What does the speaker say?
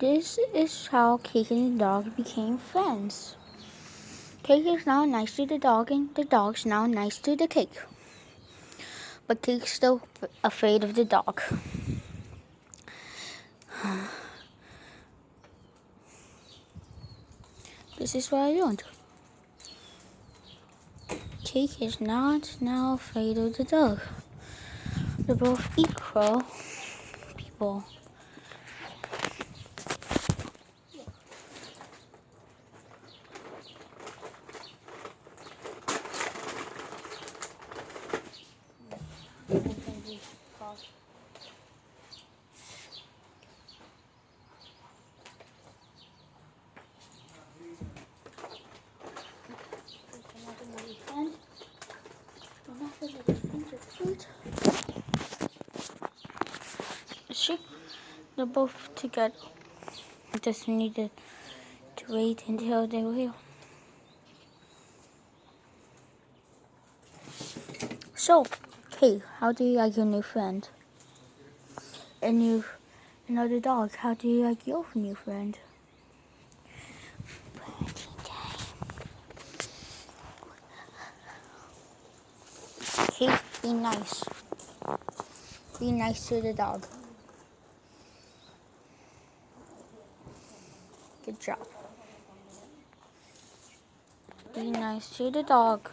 This is how Cake and the dog became friends. Cake is now nice to the dog, and the dog's now nice to the cake. But Cake's still afraid of the dog. This is what I learned. Cake is not now afraid of the dog. They're both equal people. See, they're both together. Just needed to wait until they will. So, hey, how do you like your new friend? Another dog, how do you like your new friend? Hey, be nice. Be nice to the dog. Good job. Be nice to the dog.